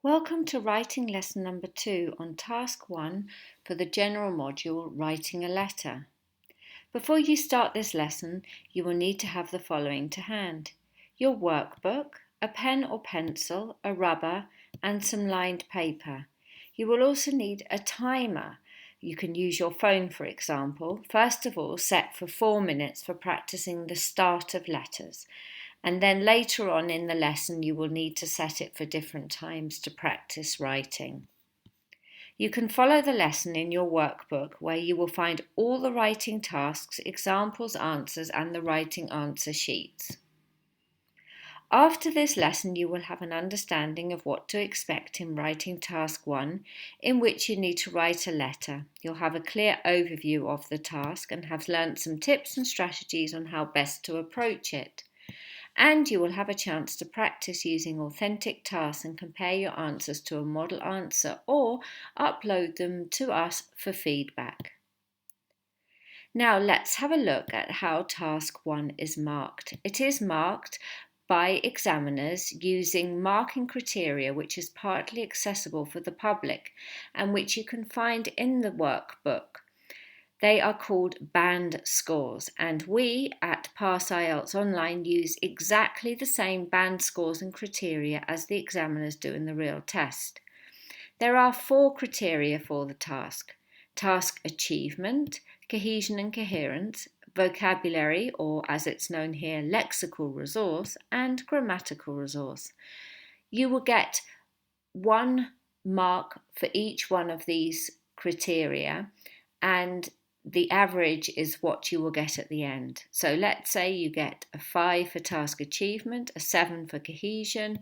Welcome to writing lesson number 2 on task 1 for the general module Writing a Letter. Before you start this lesson, you will need to have the following to hand: your workbook, a pen or pencil, a rubber, and some lined paper. You will also need a timer. You can use your phone, for example. First of all, set for 4 minutes for practicing the start of letters. And then later on in the lesson, you will need to set it for different times to practice writing. You can follow the lesson in your workbook, where you will find all the writing tasks, examples, answers, and the writing answer sheets. After this lesson, you will have an understanding of what to expect in writing task 1, in which you need to write a letter. You'll have a clear overview of the task and have learnt some tips and strategies on how best to approach it. And you will have a chance to practice using authentic tasks and compare your answers to a model answer or upload them to us for feedback. Now let's have a look at how task 1 is marked. It is marked by examiners using marking criteria which is partly accessible for the public and which you can find in the workbook. They are called band scores, and we at Pass IELTS Online use exactly the same band scores and criteria as the examiners do in the real test. There are 4 criteria for the task: task achievement, cohesion and coherence, vocabulary, or as it's known here, lexical resource, and grammatical resource. You will get 1 mark for each one of these criteria, and the average is what you will get at the end. So let's say you get a 5 for task achievement, a 7 for cohesion,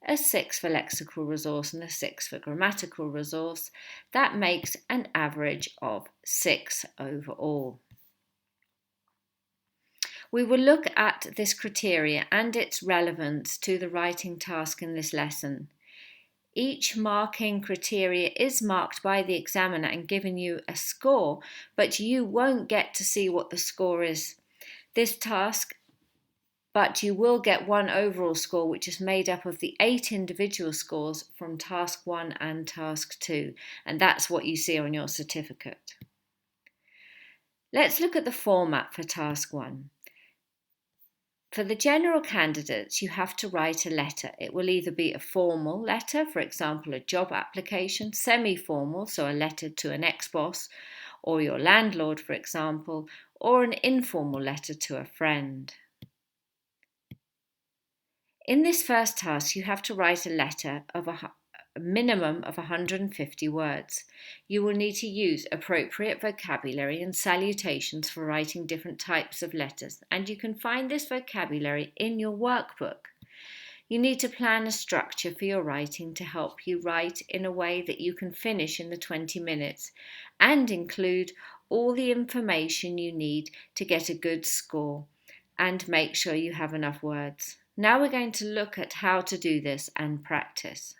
a 6 for lexical resource, and a 6 for grammatical resource. That makes an average of 6 overall. We will look at this criteria and its relevance to the writing task in this lesson. Each marking criteria is marked by the examiner and given you a score, but you won't get to see what the score is. This task, but you will get 1 overall score, which is made up of the 8 individual scores from task 1 and task 2, and that's what you see on your certificate. Let's look at the format for task 1. For the general candidates, you have to write a letter. It will either be a formal letter, for example, a job application, semi-formal, so a letter to an ex-boss or your landlord, for example, or an informal letter to a friend. In this first task, you have to write a letter of a minimum of 150 words. You will need to use appropriate vocabulary and salutations for writing different types of letters, and you can find this vocabulary in your workbook. You need to plan a structure for your writing to help you write in a way that you can finish in the 20 minutes and include all the information you need to get a good score and make sure you have enough words. Now we're going to look at how to do this and practice.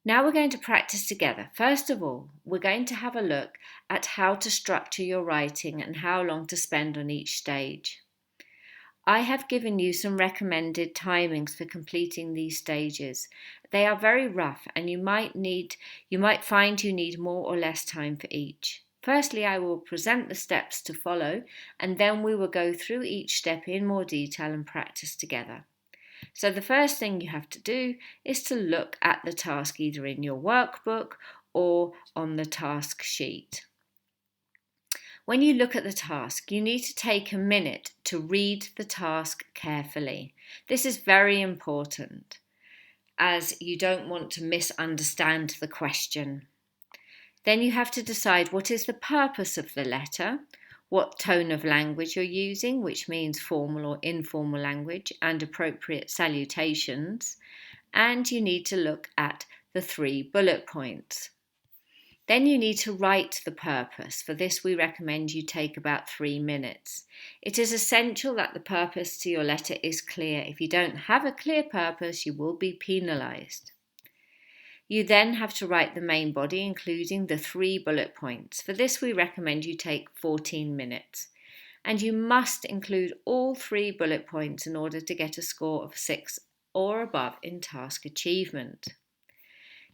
Now we're going to practice together. First of all, we're going to have a look at how to structure your writing and how long to spend on each stage. I have given you some recommended timings for completing these stages. They are very rough and you might find you need more or less time for each. Firstly, I will present the steps to follow, and then we will go through each step in more detail and practice together. So the first thing you have to do is to look at the task either in your workbook or on the task sheet. When you look at the task, you need to take a minute to read the task carefully. This is very important, as you don't want to misunderstand the question. Then you have to decide what is the purpose of the letter, what tone of language you're using, which means formal or informal language, and appropriate salutations. And you need to look at the 3 bullet points. Then you need to write the purpose. For this, we recommend you take about 3 minutes. It is essential that the purpose to your letter is clear. If you don't have a clear purpose, you will be penalised. You then have to write the main body, including the 3 bullet points. For this, we recommend you take 14 minutes. And you must include all 3 bullet points in order to get a score of 6 or above in task achievement.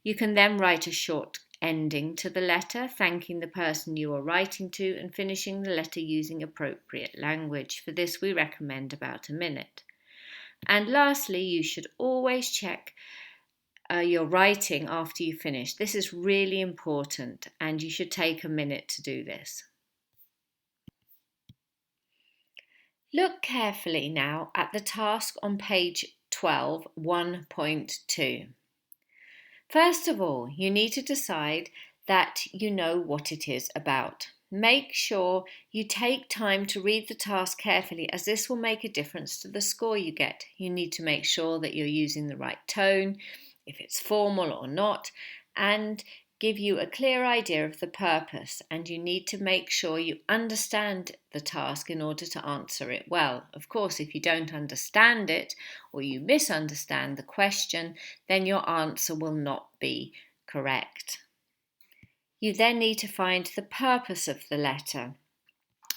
You can then write a short ending to the letter, thanking the person you are writing to and finishing the letter using appropriate language. For this, we recommend about a minute. And lastly, you should always check your writing after you finish. This is really important and you should take a minute to do this. Look carefully now at the task on page 12, 1.2. First of all, you need to decide that you know what it is about. Make sure you take time to read the task carefully, as this will make a difference to the score you get. You need to make sure that you're using the right tone, if it's formal or not, and give you a clear idea of the purpose. And you need to make sure you understand the task in order to answer it well. Of course, if you don't understand it or you misunderstand the question, then your answer will not be correct. You then need to find the purpose of the letter.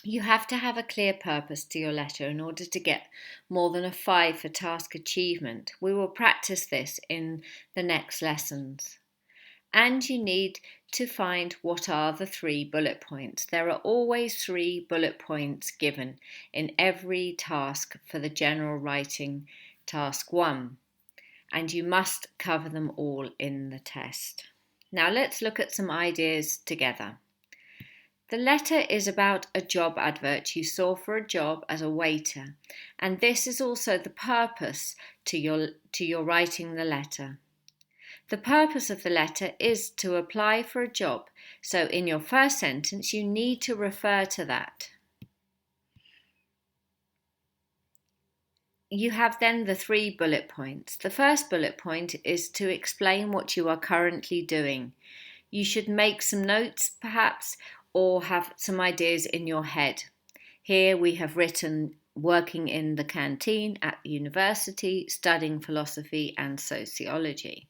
You have to have a clear purpose to your letter in order to get more than a 5 for task achievement. We will practice this in the next lessons. And you need to find what are the 3 bullet points. There are always 3 bullet points given in every task for the general writing task 1, and you must cover them all in the test. Now let's look at some ideas together. The letter is about a job advert you saw for a job as a waiter, and this is also the purpose to your writing the letter. The purpose of the letter is to apply for a job, so in your first sentence you need to refer to that. You have then the 3 bullet points. The first bullet point is to explain what you are currently doing. You should make some notes perhaps, or have some ideas in your head. Here we have written working in the canteen at the university, studying philosophy and sociology.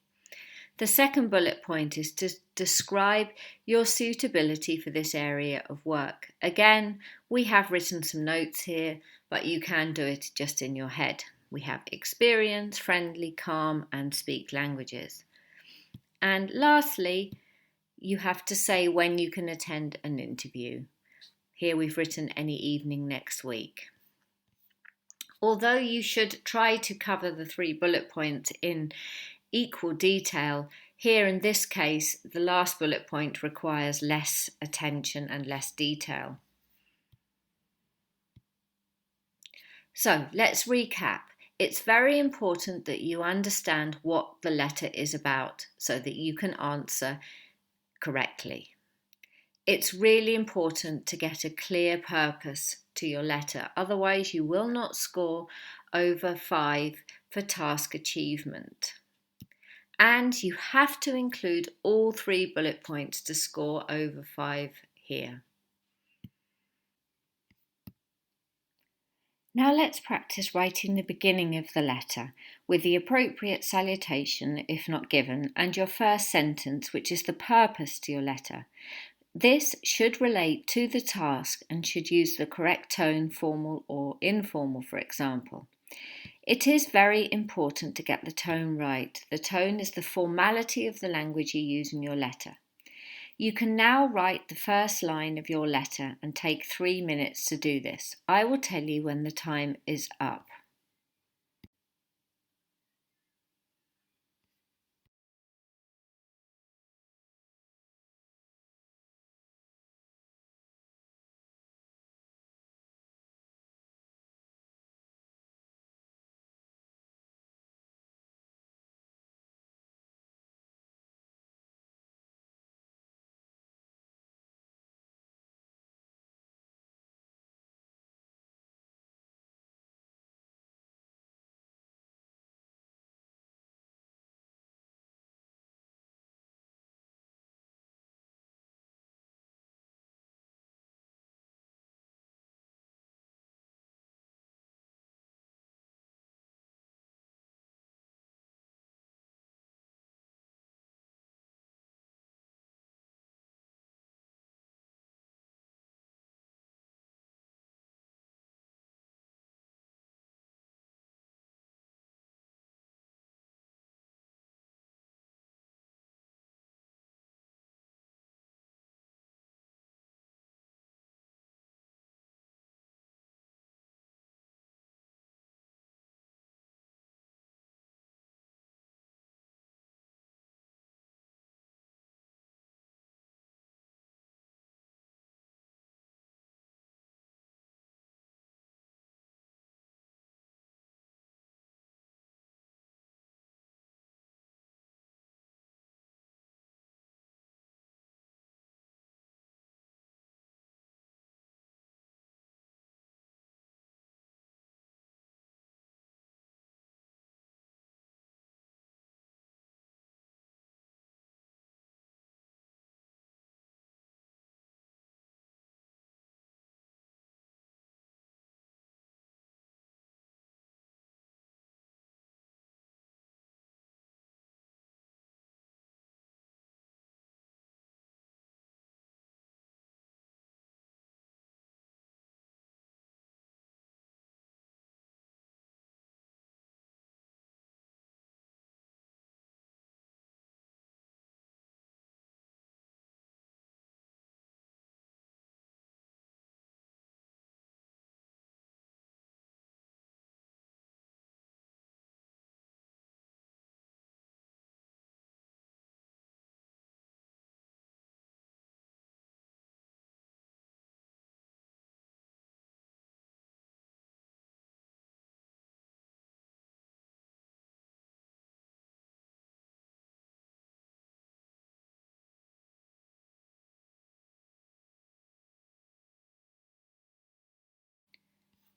The second bullet point is to describe your suitability for this area of work. Again, we have written some notes here, but you can do it just in your head. We have experience, friendly, calm, and speak languages. And lastly, you have to say when you can attend an interview. Here we've written any evening next week. Although you should try to cover the 3 bullet points in equal detail, here in this case, the last bullet point requires less attention and less detail. So let's recap. It's very important that you understand what the letter is about so that you can answer correctly. It's really important to get a clear purpose to your letter, otherwise you will not score over 5 for task achievement. And you have to include all 3 bullet points to score over 5 here. Now let's practice writing the beginning of the letter with the appropriate salutation, if not given, and your first sentence, which is the purpose to your letter. This should relate to the task and should use the correct tone, formal or informal, for example. It is very important to get the tone right. The tone is the formality of the language you use in your letter. You can now write the first line of your letter and take 3 minutes to do this. I will tell you when the time is up.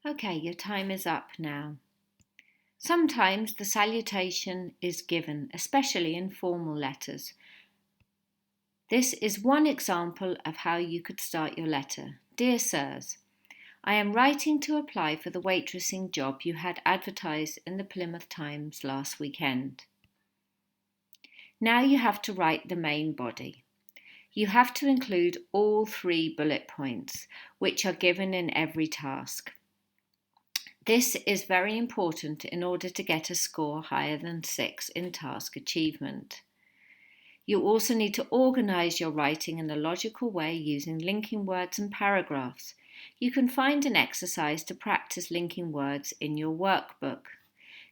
Okay, your time is up now. Sometimes the salutation is given, especially in formal letters. This is one example of how you could start your letter. Dear Sirs, I am writing to apply for the waitressing job you had advertised in the Plymouth Times last weekend. Now you have to write the main body. You have to include all 3 bullet points, which are given in every task. This is very important in order to get a score higher than 6 in task achievement. You also need to organise your writing in a logical way using linking words and paragraphs. You can find an exercise to practice linking words in your workbook.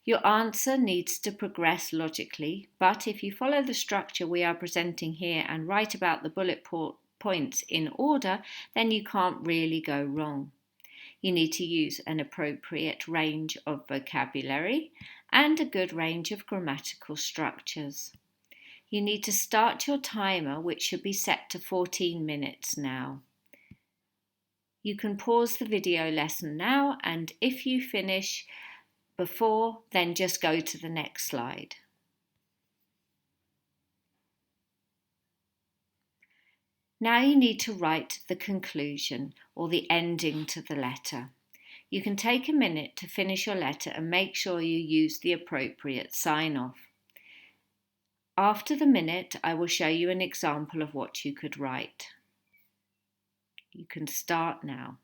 Your answer needs to progress logically, but if you follow the structure we are presenting here and write about the bullet points in order, then you can't really go wrong. You need to use an appropriate range of vocabulary and a good range of grammatical structures. You need to start your timer, which should be set to 14 minutes now. You can pause the video lesson now, and if you finish before, then just go to the next slide. Now you need to write the conclusion or the ending to the letter. You can take a minute to finish your letter and make sure you use the appropriate sign-off. After the minute, I will show you an example of what you could write. You can start now.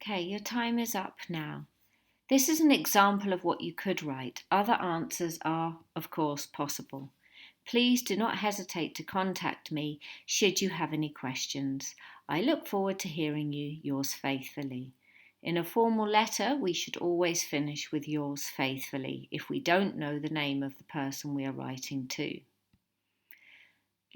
Okay, your time is up now. This is an example of what you could write. Other answers are, of course, possible. Please do not hesitate to contact me should you have any questions. I look forward to hearing you. Yours faithfully. In a formal letter, we should always finish with yours faithfully if we don't know the name of the person we are writing to.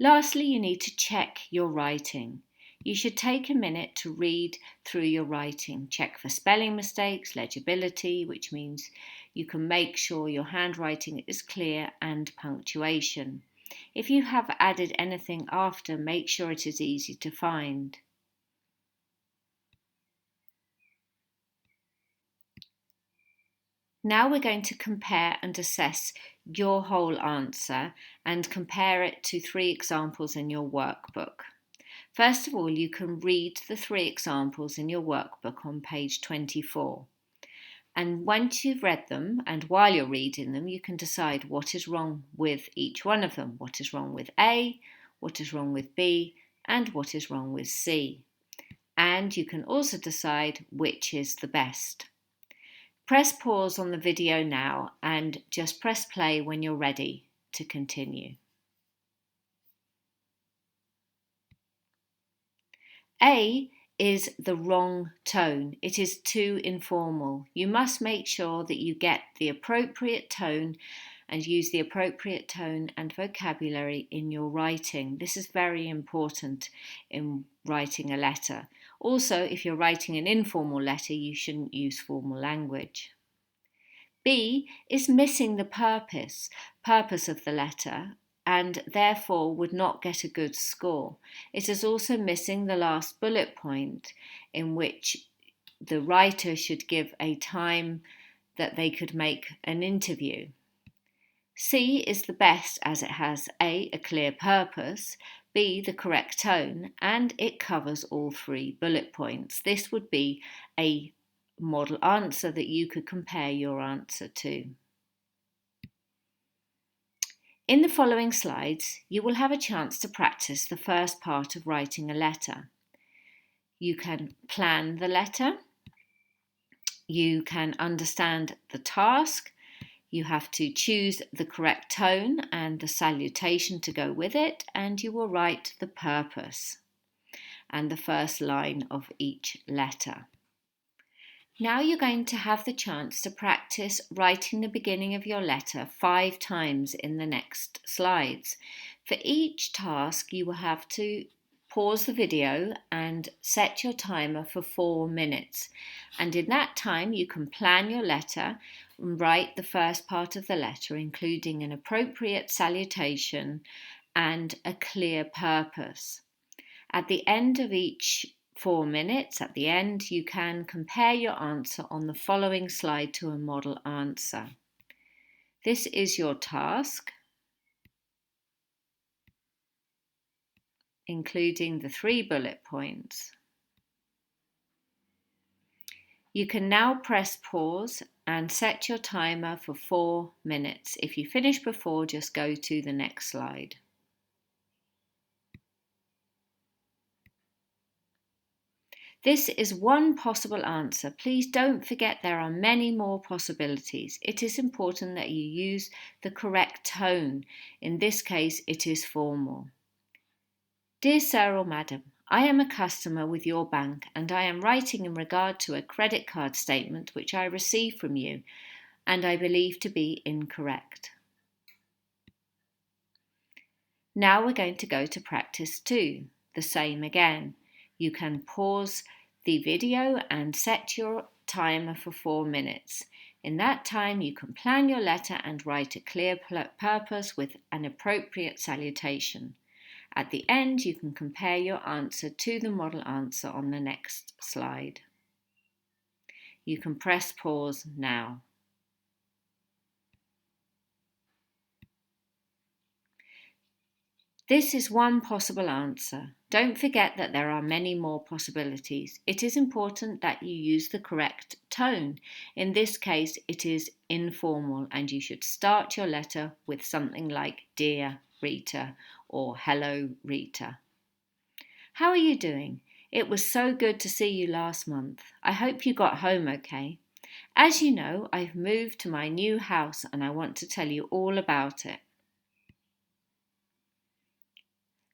Lastly, you need to check your writing. You should take a minute to read through your writing. Check for spelling mistakes, legibility, which means you can make sure your handwriting is clear, and punctuation. If you have added anything after, make sure it is easy to find. Now we're going to compare and assess your whole answer and compare it to 3 examples in your workbook. First of all, you can read the 3 examples in your workbook on page 24. And once you've read them, and while you're reading them, you can decide what is wrong with each one of them. What is wrong with A, what is wrong with B, and what is wrong with C. And you can also decide which is the best. Press pause on the video now and just press play when you're ready to continue. A is the wrong tone. It is too informal. You must make sure that you get the appropriate tone and use the appropriate tone and vocabulary in your writing. This is very important in writing a letter. Also, if you're writing an informal letter, you shouldn't use formal language. B is missing the purpose of the letter and therefore would not get a good score. It is also missing the last bullet point in which the writer should give a time that they could make an interview. C is the best as it has A, a clear purpose, B, the correct tone, and it covers all 3 bullet points. This would be a model answer that you could compare your answer to. In the following slides, you will have a chance to practice the first part of writing a letter. You can plan the letter, you can understand the task, you have to choose the correct tone and the salutation to go with it, and you will write the purpose and the first line of each letter. Now you're going to have the chance to practice writing the beginning of your letter 5 times in the next slides. For each task, you will have to pause the video and set your timer for 4 minutes. And in that time, you can plan your letter and write the first part of the letter, including an appropriate salutation and a clear purpose. At the end of each 4 minutes, at the end, you can compare your answer on the following slide to a model answer. This is your task, including the 3 bullet points. You can now press pause and set your timer for 4 minutes. If you finish before, just go to the next slide. This is one possible answer. Please don't forget there are many more possibilities. It is important that you use the correct tone. In this case, it is formal. Dear Sir or Madam, I am a customer with your bank and I am writing in regard to a credit card statement which I received from you and I believe to be incorrect. Now we're going to go to practice 2. The same again. You can pause the video and set your timer for 4 minutes. In that time, you can plan your letter and write a clear purpose with an appropriate salutation. At the end, you can compare your answer to the model answer on the next slide. You can press pause now. This is one possible answer. Don't forget that there are many more possibilities. It is important that you use the correct tone. In this case, it is informal and you should start your letter with something like Dear Rita or Hello Rita. How are you doing? It was so good to see you last month. I hope you got home okay. As you know, I've moved to my new house and I want to tell you all about it.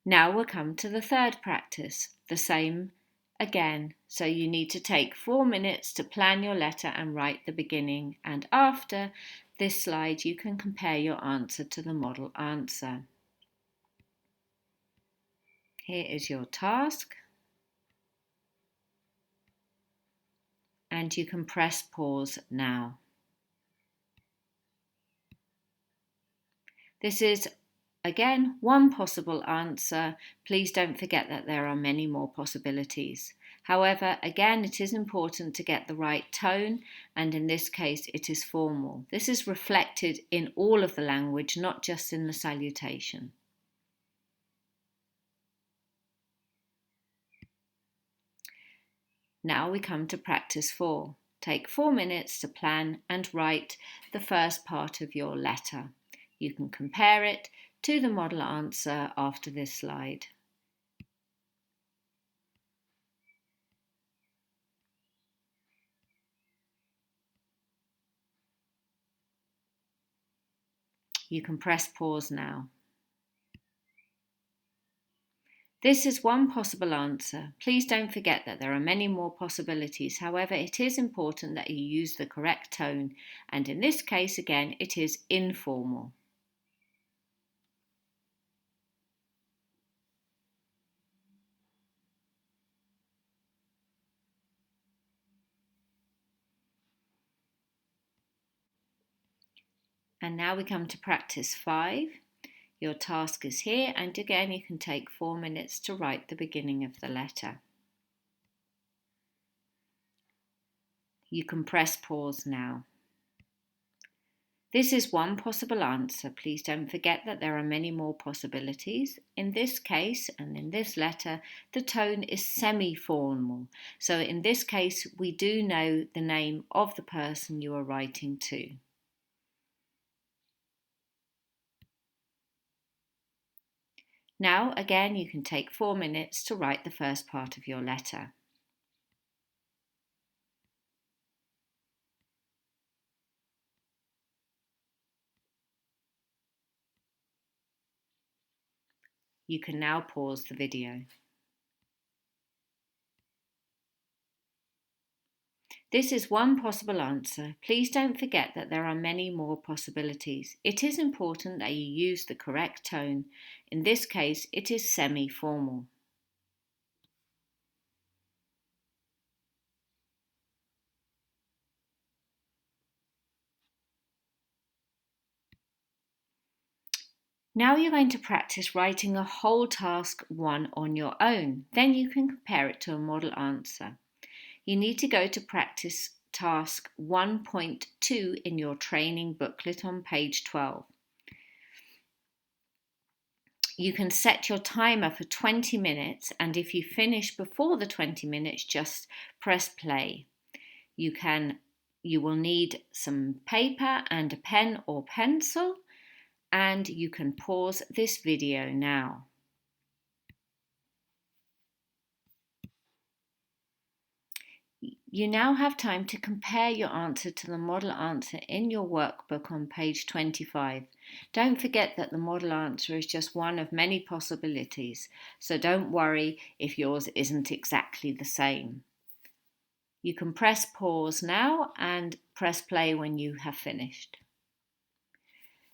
Now we'll come to the third practice, the same again. So you need to take 4 minutes to plan your letter and write the beginning, and after this slide you can compare your answer to the model answer. Here is your task and you can press pause now. This is again one possible answer. Please don't forget that there are many more possibilities. However, again, it is important to get the right tone, and in this case, it is formal. This is reflected in all of the language, not just in the salutation. Now we come to practice 4. Take 4 minutes to plan and write the first part of your letter. You can compare it to the model answer after this slide. You can press pause now. This is one possible answer. Please don't forget that there are many more possibilities. However, it is important that you use the correct tone, and in this case, again, it is informal. And now we come to practice 5. Your task is here, and again, you can take 4 minutes to write the beginning of the letter. You can press pause now. This is one possible answer. Please don't forget that there are many more possibilities. In this case and in this letter, the tone is semi-formal. So in this case, we do know the name of the person you are writing to. Now, again, you can take 4 minutes to write the first part of your letter. You can now pause the video. This is one possible answer. Please don't forget that there are many more possibilities. It is important that you use the correct tone. In this case, it is semi-formal. Now you're going to practice writing a whole task 1 on your own. Then you can compare it to a model answer. You need to go to practice task 1.2 in your training booklet on page 12. You can set your timer for 20 minutes, and if you finish before the 20 minutes, just press play. You will need some paper and a pen or pencil, and you can pause this video now. You now have time to compare your answer to the model answer in your workbook on page 25. Don't forget that the model answer is just one of many possibilities, so don't worry if yours isn't exactly the same. You can press pause now and press play when you have finished.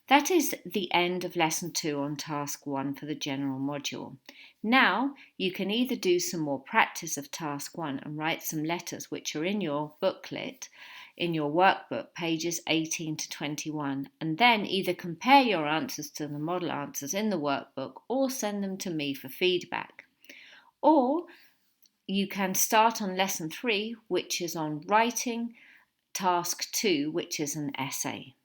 That is the end of lesson 2 on task 1 for the general module. Now you can either do some more practice of task 1 and write some letters which are in your booklet, in your workbook, pages 18 to 21, and then either compare your answers to the model answers in the workbook or send them to me for feedback. Or you can start on lesson 3, which is on writing task 2, which is an essay.